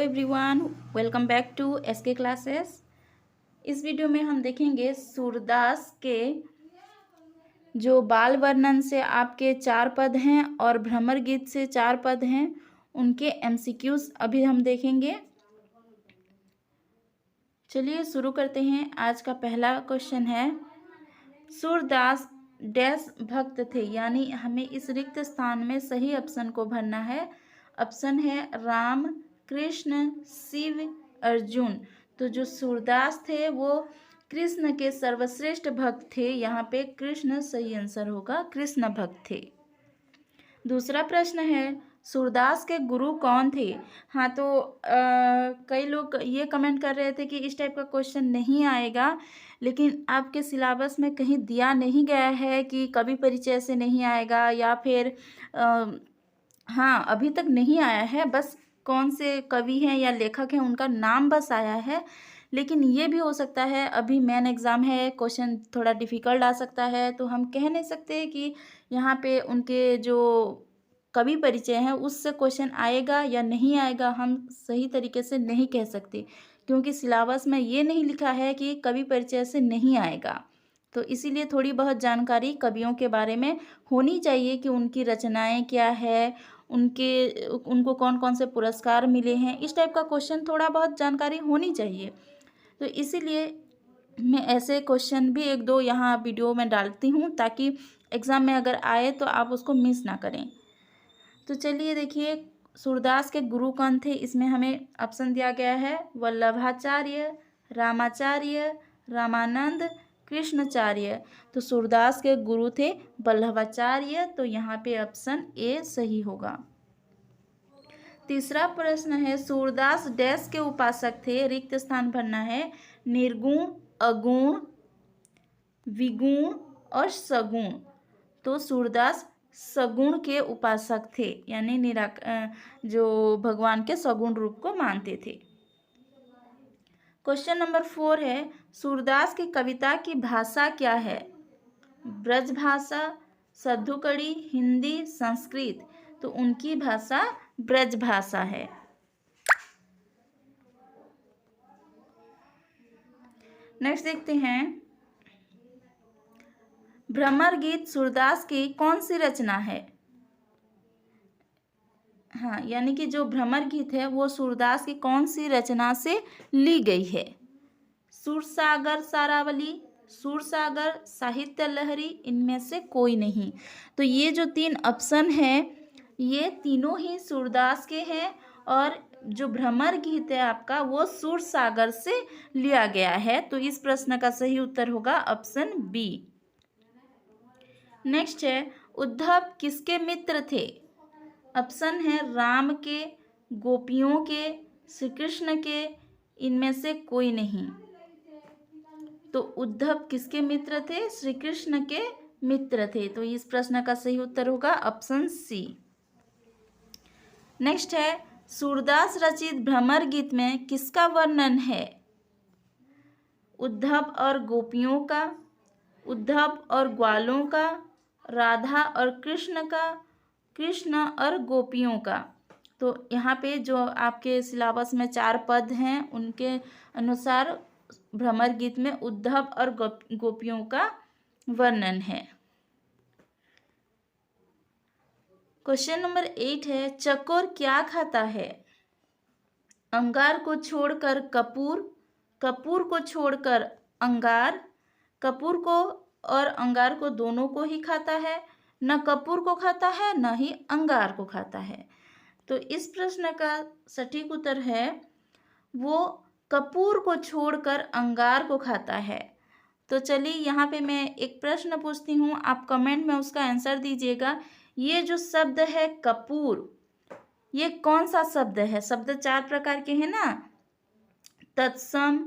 Everyone, welcome back to SK classes. इस video में हम देखेंगे सूरदास के जो बाल वर्णन से आपके 4 पद हैं और भ्रमर गीत से 4 पद हैं, उनके एमसीक्यूज अभी हम देखेंगे। चलिए शुरू करते हैं। आज का पहला क्वेश्चन है, सूरदास डैश भक्त थे, यानी हमें इस रिक्त स्थान में सही ऑप्शन को भरना है। ऑप्शन है राम, कृष्ण, शिव, अर्जुन। तो जो सूरदास थे वो कृष्ण के सर्वश्रेष्ठ भक्त थे। यहाँ पे कृष्ण सही आंसर होगा, कृष्ण भक्त थे। दूसरा प्रश्न है, सूरदास के गुरु कौन थे? हाँ, तो कई लोग ये कमेंट कर रहे थे कि इस टाइप का क्वेश्चन नहीं आएगा, लेकिन आपके सिलेबस में कहीं दिया नहीं गया है कि कवि परिचय से नहीं आएगा या फिर हाँ, अभी तक नहीं आया है। बस कौन से कवि हैं या लेखक हैं उनका नाम बस आया है, लेकिन ये भी हो सकता है अभी मेन एग्ज़ाम है, क्वेश्चन थोड़ा डिफ़िकल्ट आ सकता है, तो हम कह नहीं सकते कि यहाँ पे उनके जो कवि परिचय हैं उससे क्वेश्चन आएगा या नहीं आएगा, हम सही तरीके से नहीं कह सकते, क्योंकि सिलेबस में ये नहीं लिखा है कि कवि परिचय से नहीं आएगा। तो इसीलिए थोड़ी बहुत जानकारी कवियों के बारे में होनी चाहिए कि उनकी रचनाएं क्या है, उनको कौन कौन से पुरस्कार मिले हैं, इस टाइप का क्वेश्चन थोड़ा बहुत जानकारी होनी चाहिए। तो इसीलिए मैं ऐसे क्वेश्चन भी एक दो यहाँ वीडियो में डालती हूँ, ताकि एग्ज़ाम में अगर आए तो आप उसको मिस ना करें। तो चलिए देखिए, सूरदास के गुरु कौन थे, इसमें हमें ऑप्शन दिया गया है वल्लभाचार्य, रामाचार्य, रामानंद, कृष्णाचार्य। तो सूरदास के गुरु थे वल्लभाचार्य, तो यहाँ पे ऑप्शन ए सही होगा। तीसरा प्रश्न है, सूरदास डैश के उपासक थे, रिक्त स्थान भरना है। निर्गुण, अगुण, विगुण और सगुण। तो सूरदास सगुण के उपासक थे, यानी जो भगवान के सगुण रूप को मानते थे। क्वेश्चन नंबर 4 है, सूरदास की कविता की भाषा क्या है? ब्रज भाषा, सद्धुकड़ी, हिंदी, संस्कृत। तो उनकी भाषा ब्रज भाषा है। नेक्स्ट देखते हैं, भ्रमर गीत सूरदास की कौन सी रचना है? हाँ, यानी कि जो भ्रमर गीत है वो सूरदास की कौन सी रचना से ली गई है? सूरसागर, सारावली, सूरसागर, साहित्य लहरी, इनमें से कोई नहीं। तो ये जो 3 ऑप्शन हैं, ये तीनों ही सूरदास के हैं, और जो भ्रमर गीत है आपका वो सूरसागर से लिया गया है। तो इस प्रश्न का सही उत्तर होगा ऑप्शन बी। नेक्स्ट है, उद्धव किसके मित्र थे? ऑप्शन है राम के, गोपियों के, श्री कृष्ण के, इनमें से कोई नहीं। तो उद्धव किसके मित्र थे? श्री कृष्ण के मित्र थे। तो इस प्रश्न का सही उत्तर होगा ऑप्शन सी। नेक्स्ट है, सूरदास रचित भ्रमर गीत में किसका वर्णन है? उद्धव और गोपियों का, उद्धव और ग्वालों का, राधा और कृष्ण का, कृष्ण और गोपियों का। तो यहाँ पे जो आपके सिलेबस में 4 पद हैं उनके अनुसार भ्रमर गीत में उद्धव और गोपियों का वर्णन है। क्वेश्चन नंबर 8 है, चकोर क्या खाता है? अंगार को छोड़कर कपूर, कपूर को छोड़कर अंगार, कपूर को और अंगार को दोनों को ही खाता है, न कपूर को खाता है न ही अंगार को खाता है। तो इस प्रश्न का सटीक उत्तर है वो कपूर को छोड़कर अंगार को खाता है। तो चलिए यहाँ पे मैं एक प्रश्न पूछती हूँ, आप कमेंट में उसका आंसर दीजिएगा। ये जो शब्द है कपूर, ये कौन सा शब्द है? शब्द 4 प्रकार के हैं ना, तत्सम,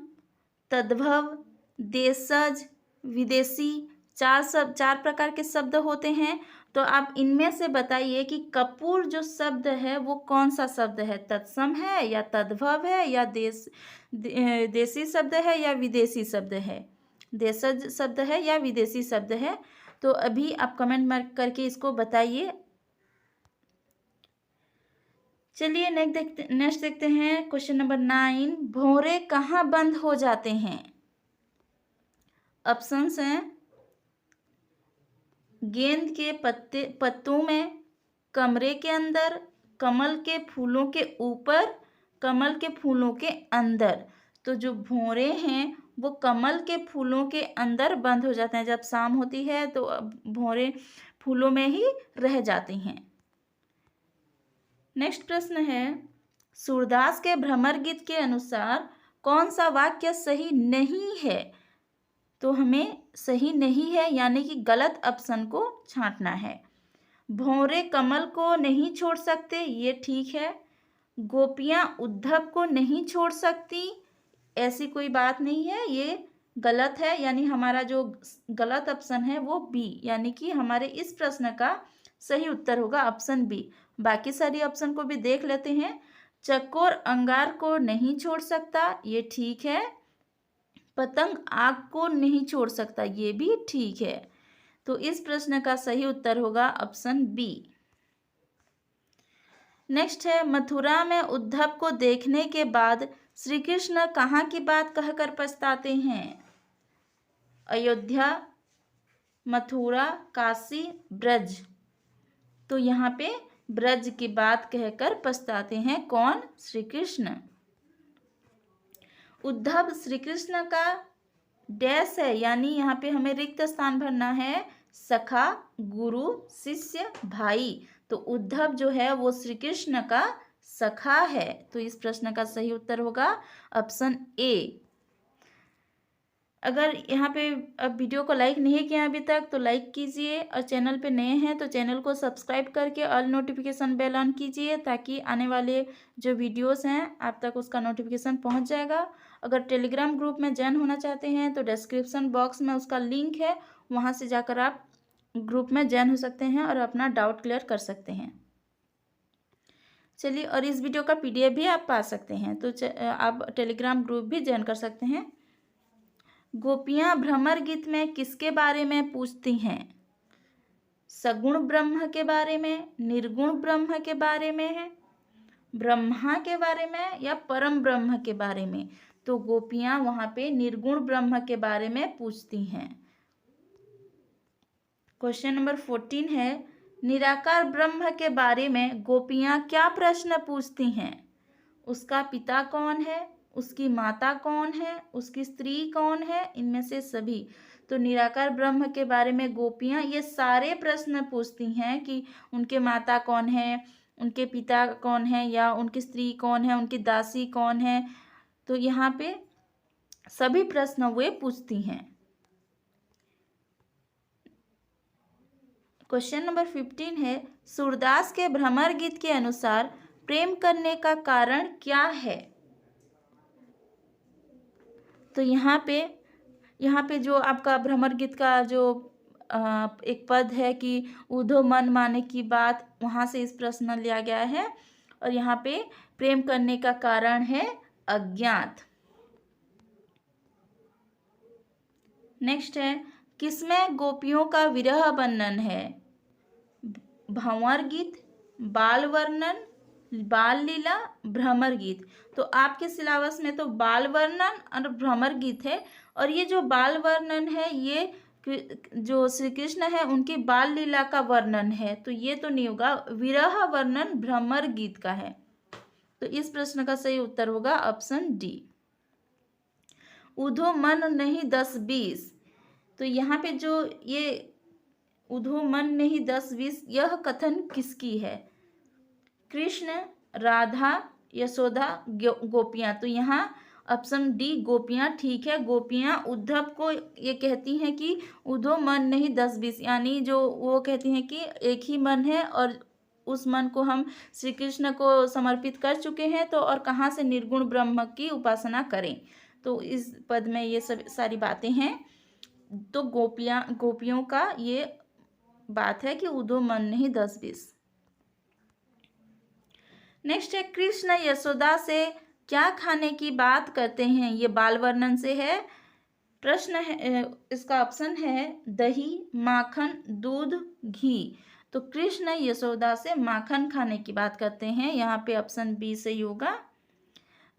तद्भव, देशज, विदेशी, 4 प्रकार के शब्द होते हैं। तो आप इनमें से बताइए कि कपूर जो शब्द है वो कौन सा शब्द है? तत्सम है या तद्भव है या देशी शब्द है या विदेशी शब्द है? देशज शब्द है या विदेशी शब्द है? तो अभी आप कमेंट मार्क करके इसको बताइए। चलिए नेक्स्ट देखते हैं क्वेश्चन नंबर 9। भौरे कहाँ बंद हो जाते हैं? ऑप्शंस हैं गेंद के पत्तों में, कमरे के अंदर, कमल के फूलों के ऊपर, कमल के फूलों के अंदर। तो जो भौरे हैं वो कमल के फूलों के अंदर बंद हो जाते हैं। जब शाम होती है तो भौरे फूलों में ही रह जाती हैं। नेक्स्ट प्रश्न है, सूरदास के भ्रमर गीत के अनुसार कौन सा वाक्य सही नहीं है? तो हमें सही नहीं है यानी कि गलत ऑप्शन को छांटना है। भौरे कमल को नहीं छोड़ सकते, ये ठीक है। गोपियां उद्धव को नहीं छोड़ सकती, ऐसी कोई बात नहीं है, ये गलत है। यानी हमारा जो गलत ऑप्शन है वो बी, यानी कि हमारे इस प्रश्न का सही उत्तर होगा ऑप्शन बी। बाकी सारी ऑप्शन को भी देख लेते हैं। चकोर अंगार को नहीं छोड़ सकता, ये ठीक है। पतंग आग को नहीं छोड़ सकता, ये भी ठीक है। तो इस प्रश्न का सही उत्तर होगा ऑप्शन बी। नेक्स्ट है, मथुरा में उद्धव को देखने के बाद श्री कृष्ण कहाँ की बात कहकर पछताते हैं? अयोध्या, मथुरा, काशी, ब्रज। तो यहाँ पे ब्रज की बात कहकर पछताते हैं कौन? श्री कृष्ण। उद्धव श्री कृष्ण का डैश है, यानी यहाँ पे हमें रिक्त स्थान भरना है। सखा, गुरु, शिष्य, भाई। तो उद्धव जो है वो श्री कृष्ण का सखा है। तो इस प्रश्न का सही उत्तर होगा ऑप्शन ए। अगर यहाँ पे अब वीडियो को लाइक नहीं किया अभी तक तो लाइक कीजिए, और चैनल पे नए हैं तो चैनल को सब्सक्राइब करके ऑल नोटिफिकेशन बेल ऑन कीजिए, ताकि आने वाले जो वीडियोस हैं आप तक उसका नोटिफिकेशन पहुँच जाएगा। अगर टेलीग्राम ग्रुप में ज्वाइन होना चाहते हैं तो डिस्क्रिप्शन बॉक्स में उसका लिंक है, वहाँ से जाकर आप ग्रुप में ज्वाइन हो सकते हैं और अपना डाउट क्लियर कर सकते हैं। चलिए, और इस वीडियो का PDF भी आप पा सकते हैं, तो आप टेलीग्राम ग्रुप भी ज्वाइन कर सकते हैं। गोपियाँ भ्रमर गीत में किसके बारे में पूछती हैं? सगुण ब्रह्म के बारे में, निर्गुण ब्रह्म के बारे में है, ब्रह्मा के बारे में, या परम ब्रह्म के बारे में? तो गोपियाँ वहाँ पे निर्गुण ब्रह्म के बारे में पूछती हैं। क्वेश्चन नंबर 14 है, निराकार ब्रह्म के बारे में गोपियाँ क्या प्रश्न पूछती हैं? उसका पिता कौन है, उसकी माता कौन है, उसकी स्त्री कौन है, इनमें से सभी। तो निराकार ब्रह्म के बारे में गोपियाँ ये सारे प्रश्न पूछती हैं कि उनके माता कौन है, उनके पिता कौन है, या उनकी स्त्री कौन है, उनकी दासी कौन है। तो यहाँ पे सभी प्रश्न वे पूछती हैं। क्वेश्चन नंबर 15 है, सूरदास के भ्रमर गीत के अनुसार प्रेम करने का कारण क्या है? तो यहाँ पे जो आपका भ्रमर गीत का जो एक पद है कि उधो मन माने की बात, वहाँ से इस प्रश्न लिया गया है। और यहाँ पे प्रेम करने का कारण है अज्ञात। नेक्स्ट है, किसमें गोपियों का विरह वर्णन है? भंवर गीत, बाल वर्णन, बाल लीला, भ्रमर गीत। तो आपके सिलेबस में तो बाल वर्णन और भ्रमर गीत है, और ये जो बाल वर्णन है ये जो श्री कृष्ण है उनकी बाल लीला का वर्णन है, तो ये तो नहीं होगा। विरह वर्णन भ्रमर गीत का है। तो इस प्रश्न का सही उत्तर होगा ऑप्शन डी। उधो मन नहीं 10-20। तो यहाँ पे जो ये उधो मन नहीं 10-20 यह कथन किसकी है? कृष्ण, राधा, यशोदा, गोपियाँ। तो यहाँ ऑप्शन डी गोपियाँ ठीक है। गोपियाँ उद्धव को ये कहती हैं कि उधो मन नहीं 10-20, यानी जो वो कहती हैं कि एक ही मन है और उस मन को हम श्री कृष्ण को समर्पित कर चुके हैं, तो और कहाँ से निर्गुण ब्रह्म की उपासना करें। तो इस पद में ये सब सारी बातें हैं। तो गोपियों का ये बात है कि उधो मन नहीं 10-20। नेक्स्ट है, कृष्ण यशोदा से क्या खाने की बात करते हैं? ये बाल वर्णन से है। प्रश्न है, इसका ऑप्शन है दही, माखन, दूध, घी। तो कृष्ण यशोदा से माखन खाने की बात करते हैं। यहाँ पे ऑप्शन बी सही होगा।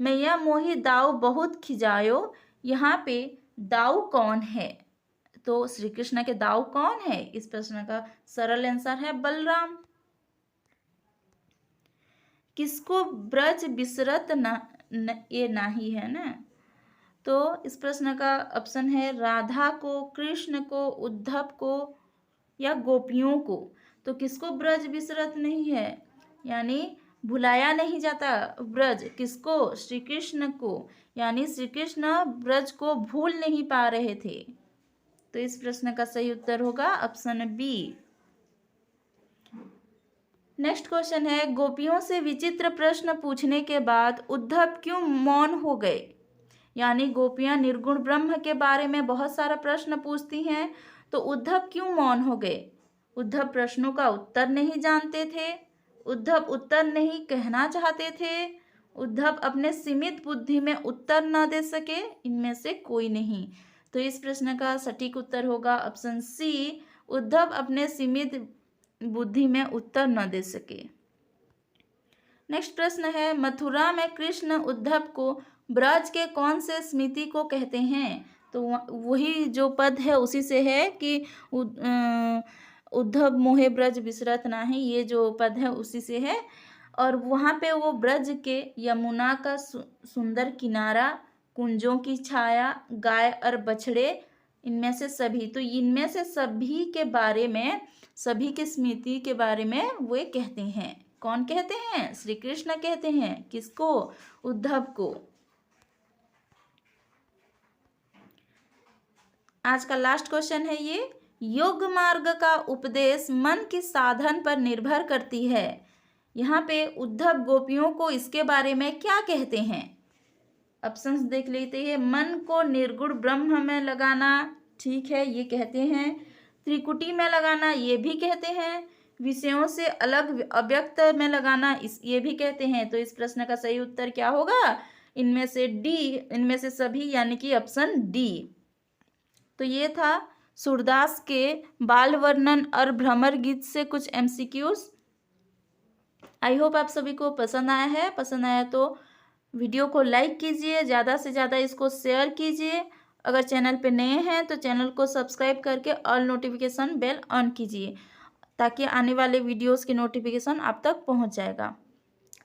मैया मोही दाऊ बहुत खिजायो, यहाँ पे दाऊ कौन है? तो श्री कृष्ण के दाऊ कौन है? इस प्रश्न का सरल आंसर है बलराम। किसको ब्रज बिसरत ये नाही है ना, तो इस प्रश्न का ऑप्शन है राधा को, कृष्ण को, उद्धव को या गोपियों को। तो किसको ब्रज बिसरत नहीं है, यानी भुलाया नहीं जाता ब्रज, किसको? श्री कृष्ण को, यानी श्री कृष्ण ब्रज को भूल नहीं पा रहे थे। तो इस प्रश्न का सही उत्तर होगा ऑप्शन बी। नेक्स्ट क्वेश्चन है, गोपियों से विचित्र प्रश्न पूछने के बाद उद्धव क्यों मौन हो गए? यानी गोपियां निर्गुण ब्रह्म के बारे में बहुत सारा प्रश्न पूछती हैं, तो उद्धव क्यों मौन हो गए? उद्धव प्रश्नों का उत्तर नहीं जानते थे, उद्धव उत्तर नहीं कहना चाहते थे, उद्धव अपने सीमित बुद्धि में उत्तर न दे सके, इनमें से कोई नहीं। तो इस प्रश्न का सटीक उत्तर होगा ऑप्शन सी, उद्धव अपने सीमित बुद्धि में उत्तर न दे सके। नेक्स्ट प्रश्न है, मथुरा में कृष्ण उद्धव को ब्रज के कौन से स्मृति को कहते हैं? तो वही जो पद है उसी से है कि उद्धव मोहे ब्रज बिसरत नाही, ये जो पद है उसी से है। और वहाँ पे वो ब्रज के यमुना का सुंदर किनारा, कुंजों की छाया, गाय और बछड़े, इनमें से सभी, तो इनमें से सभी के बारे में, सभी की स्मृति के बारे में वे कहते हैं। कौन कहते हैं? श्री कृष्ण कहते हैं। किसको? उद्धव को। आज का लास्ट क्वेश्चन है ये, योग मार्ग का उपदेश मन के साधन पर निर्भर करती है। यहाँ पे उद्धव गोपियों को इसके बारे में क्या कहते हैं? ऑप्शंस देख लेते हैं। मन को निर्गुण ब्रह्म में लगाना, ठीक है, ये कहते हैं। त्रिकुटी में लगाना, ये भी कहते हैं। विषयों से अलग अव्यक्त में लगाना, ये भी कहते हैं। तो इस प्रश्न का सही उत्तर क्या होगा? इनमें से डी, इनमें से सभी, यानी कि ऑप्शन डी। तो ये था सूरदास के बाल वर्णन और भ्रमर गीत से कुछ एमसीक्यूज। आई होप आप सभी को पसंद आया है। पसंद आया तो वीडियो को लाइक कीजिए, ज़्यादा से ज़्यादा इसको शेयर कीजिए। अगर चैनल पे नए हैं तो चैनल को सब्सक्राइब करके ऑल नोटिफिकेशन बेल ऑन कीजिए, ताकि आने वाले वीडियोस की नोटिफिकेशन आप तक पहुंच जाएगा।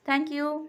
Thank you.